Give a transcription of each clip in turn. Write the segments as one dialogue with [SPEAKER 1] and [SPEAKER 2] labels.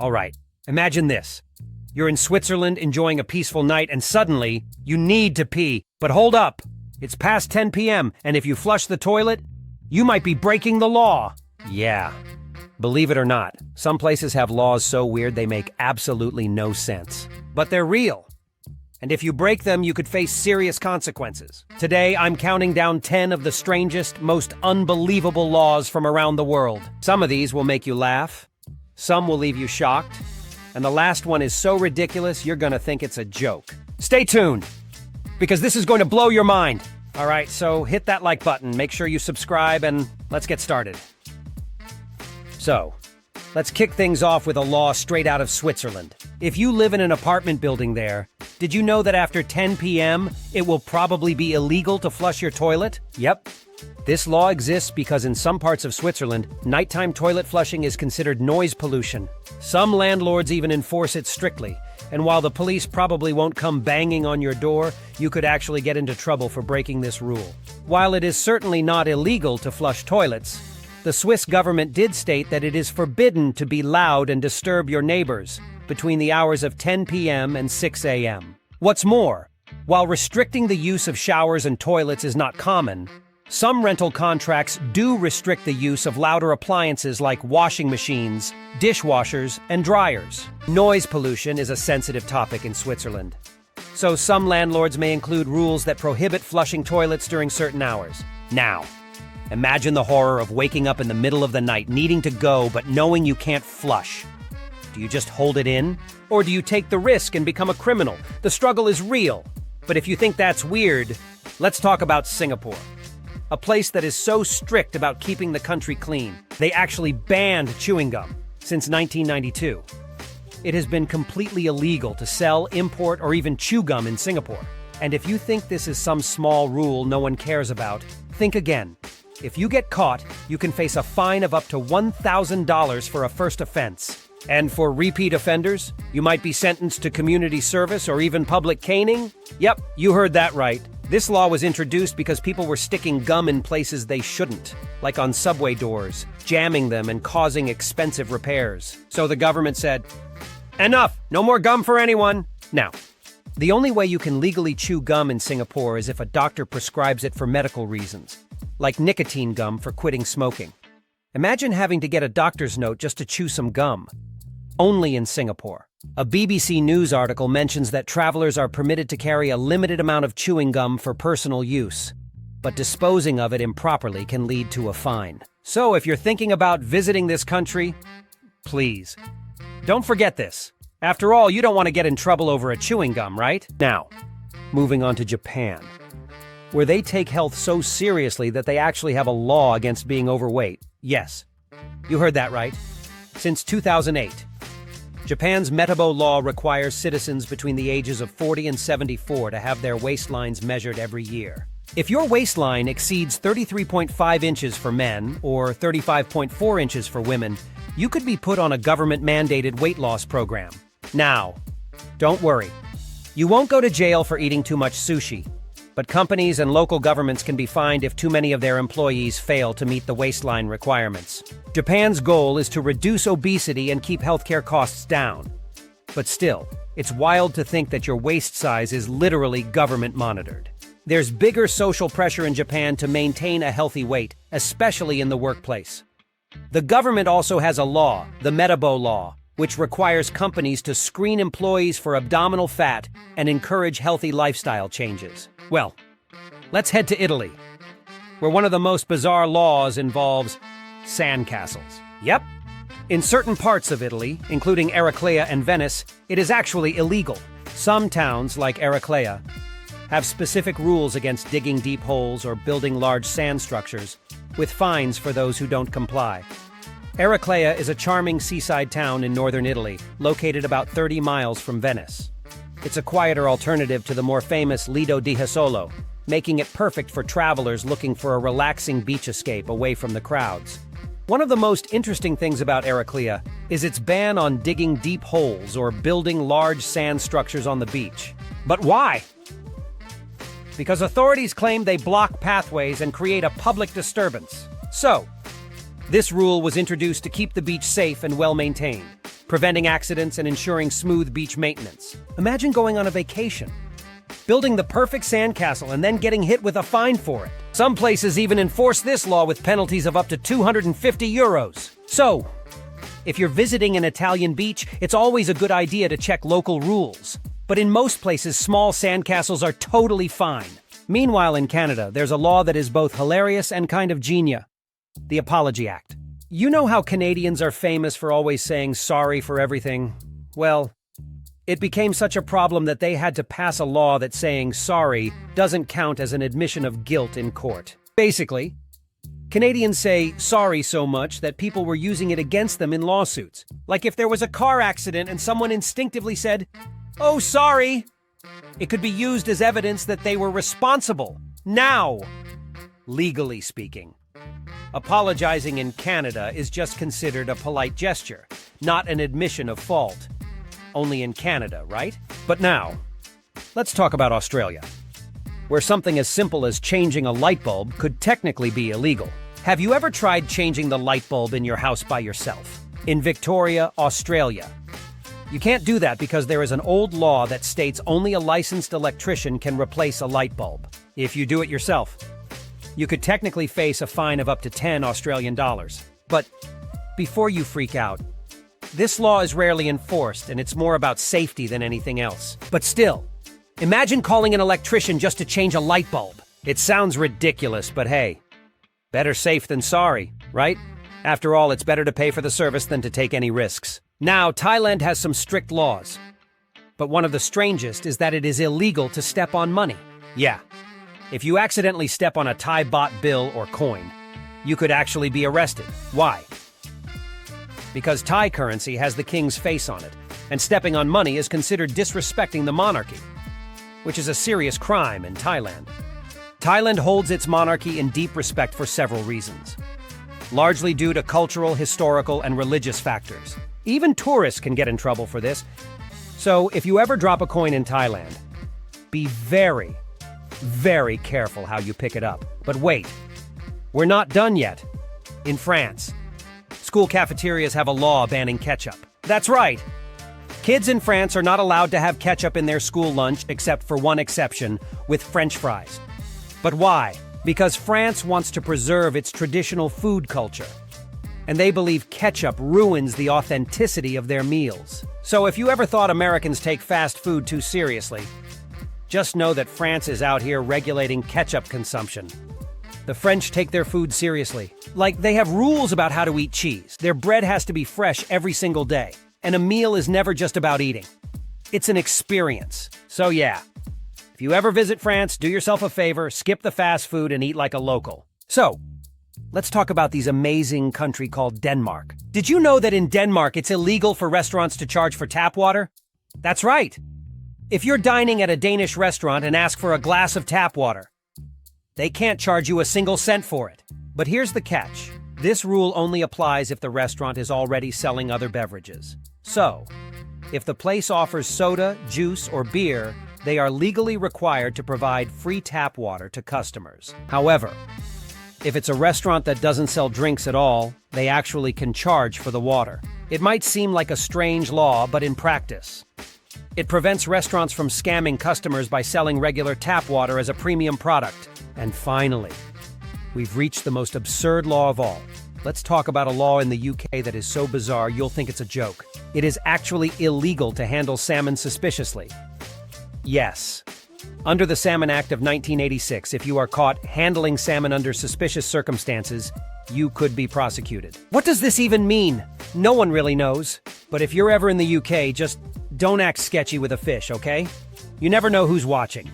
[SPEAKER 1] All right, imagine this. You're in Switzerland enjoying a peaceful night and suddenly you need to pee. But hold up. It's past 10 p.m. and if you flush the toilet, you might be breaking the law. Yeah. Believe it or not, some places have laws so weird they make absolutely no sense. But they're real. And if you break them, you could face serious consequences. Today, I'm counting down 10 of the strangest, most unbelievable laws from around the world. Some of these will make you laugh. Some will leave you shocked. And the last one is so ridiculous, you're gonna think it's a joke. Stay tuned, because this is going to blow your mind. All right, so hit that like button, make sure you subscribe, and let's get started. So, let's kick things off with a law straight out of Switzerland. If you live in an apartment building there, did you know that after 10 p.m., it will probably be illegal to flush your toilet? Yep. This law exists because in some parts of Switzerland, nighttime toilet flushing is considered noise pollution. Some landlords even enforce it strictly, and while the police probably won't come banging on your door, you could actually get into trouble for breaking this rule. While it is certainly not illegal to flush toilets, the Swiss government did state that it is forbidden to be loud and disturb your neighbors between the hours of 10 p.m. and 6 a.m. What's more, while restricting the use of showers and toilets is not common, some rental contracts do restrict the use of louder appliances like washing machines, dishwashers, and dryers. Noise pollution is a sensitive topic in Switzerland. So some landlords may include rules that prohibit flushing toilets during certain hours. Now, imagine the horror of waking up in the middle of the night, needing to go, but knowing you can't flush. Do you just hold it in? Or do you take the risk and become a criminal? The struggle is real. But if you think that's weird, let's talk about Singapore. A place that is so strict about keeping the country clean. They actually banned chewing gum since 1992. It has been completely illegal to sell, import, or even chew gum in Singapore. And if you think this is some small rule no one cares about, think again. If you get caught, you can face a fine of up to $1,000 for a first offense. And for repeat offenders, you might be sentenced to community service or even public caning. Yep, you heard that right. This law was introduced because people were sticking gum in places they shouldn't, like on subway doors, jamming them and causing expensive repairs. So the government said, enough, no more gum for anyone. Now, the only way you can legally chew gum in Singapore is if a doctor prescribes it for medical reasons, like nicotine gum for quitting smoking. Imagine having to get a doctor's note just to chew some gum. Only in Singapore. A BBC News article mentions that travelers are permitted to carry a limited amount of chewing gum for personal use, but disposing of it improperly can lead to a fine. So if you're thinking about visiting this country, please, don't forget this. After all, you don't want to get in trouble over a chewing gum, right? Now, moving on to Japan, where they take health so seriously that they actually have a law against being overweight. Yes, you heard that right. Since 2008, Japan's Metabo law requires citizens between the ages of 40 and 74 to have their waistlines measured every year. If your waistline exceeds 33.5 inches for men or 35.4 inches for women, you could be put on a government-mandated weight loss program. Now, don't worry. You won't go to jail for eating too much sushi, but companies and local governments can be fined if too many of their employees fail to meet the waistline requirements. Japan's goal is to reduce obesity and keep healthcare costs down. But still, it's wild to think that your waist size is literally government monitored. There's bigger social pressure in Japan to maintain a healthy weight, especially in the workplace. The government also has a law, the Metabo law, which requires companies to screen employees for abdominal fat and encourage healthy lifestyle changes. Well, let's head to Italy, where one of the most bizarre laws involves sandcastles. Yep. In certain parts of Italy, including Eraclea and Venice, it is actually illegal. Some towns, like Eraclea, have specific rules against digging deep holes or building large sand structures, with fines for those who don't comply. Eraclea is a charming seaside town in northern Italy, located about 30 miles from Venice. It's a quieter alternative to the more famous Lido di Jesolo, making it perfect for travelers looking for a relaxing beach escape away from the crowds. One of the most interesting things about Eraclea is its ban on digging deep holes or building large sand structures on the beach. But why? Because authorities claim they block pathways and create a public disturbance. So, this rule was introduced to keep the beach safe and well-maintained. preventing accidents and ensuring smooth beach maintenance. Imagine going on a vacation, building the perfect sandcastle and then getting hit with a fine for it. Some places even enforce this law with penalties of up to 250 euros. So, if you're visiting an Italian beach, it's always a good idea to check local rules. But in most places, small sandcastles are totally fine. Meanwhile, in Canada, there's a law that is both hilarious and kind of genius: the Apology Act. You know how Canadians are famous for always saying sorry for everything? Well, it became such a problem that they had to pass a law that saying sorry doesn't count as an admission of guilt in court. Basically, Canadians say sorry so much that people were using it against them in lawsuits. Like if there was a car accident and someone instinctively said, "Oh, sorry," it could be used as evidence that they were responsible. Now, legally speaking, apologizing in Canada is just considered a polite gesture, not an admission of fault. Only in Canada, right? But now, let's talk about Australia, where something as simple as changing a light bulb could technically be illegal. Have you ever tried changing the light bulb in your house by yourself? In Victoria, Australia, you can't do that because there is an old law that states only a licensed electrician can replace a light bulb. If you do it yourself, you could technically face a fine of up to 10 Australian dollars. But before you freak out, this law is rarely enforced, and it's more about safety than anything else. But still, imagine calling an electrician just to change a light bulb. It sounds ridiculous, but hey, better safe than sorry, right? After all, it's better to pay for the service than to take any risks. Now, Thailand has some strict laws, but one of the strangest is that it is illegal to step on money. Yeah, if you accidentally step on a Thai baht bill or coin, you could actually be arrested. Why? Because Thai currency has the king's face on it, and stepping on money is considered disrespecting the monarchy, which is a serious crime in Thailand. Thailand holds its monarchy in deep respect for several reasons, largely due to cultural, historical, and religious factors. Even tourists can get in trouble for this. So if you ever drop a coin in Thailand, be very, very careful how you pick it up. But wait, we're not done yet. In France, school cafeterias have a law banning ketchup. That's right. Kids in France are not allowed to have ketchup in their school lunch except for one exception, with French fries. But why? Because France wants to preserve its traditional food culture, and they believe ketchup ruins the authenticity of their meals. So if you ever thought Americans take fast food too seriously, just know that France is out here regulating ketchup consumption. The French take their food seriously. Like, they have rules about how to eat cheese. Their bread has to be fresh every single day, and a meal is never just about eating. It's an experience. So yeah, if you ever visit France, do yourself a favor, skip the fast food and eat like a local. So, let's talk about this amazing country called Denmark. Did you know that in Denmark it's illegal for restaurants to charge for tap water? That's right. If you're dining at a Danish restaurant and ask for a glass of tap water, they can't charge you a single cent for it. But here's the catch. This rule only applies if the restaurant is already selling other beverages. So, if the place offers soda, juice, or beer, they are legally required to provide free tap water to customers. However, if it's a restaurant that doesn't sell drinks at all, they actually can charge for the water. It might seem like a strange law, but in practice, it prevents restaurants from scamming customers by selling regular tap water as a premium product. And finally, we've reached the most absurd law of all. Let's talk about a law in the UK that is so bizarre you'll think it's a joke. It is actually illegal to handle salmon suspiciously. Yes. Under the Salmon Act of 1986, if you are caught handling salmon under suspicious circumstances, you could be prosecuted. What does this even mean? No one really knows. But if you're ever in the UK, just don't act sketchy with a fish, okay? You never know who's watching.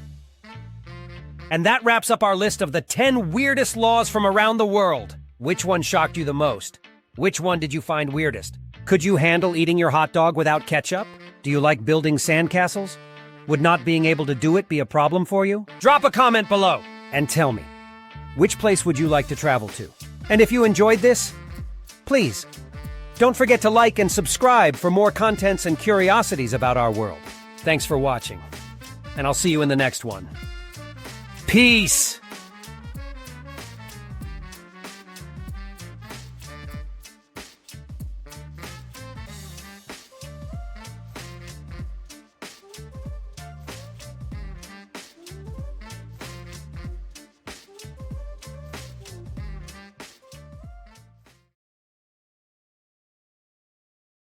[SPEAKER 1] And that wraps up our list of the 10 weirdest laws from around the world. Which one shocked you the most? Which one did you find weirdest? Could you handle eating your hot dog without ketchup? Do you like building sandcastles? Would not being able to do it be a problem for you? Drop a comment below and tell me, which place would you like to travel to? And if you enjoyed this, please, don't forget to like and subscribe for more contents and curiosities about our world. Thanks for watching, and I'll see you in the next one. Peace!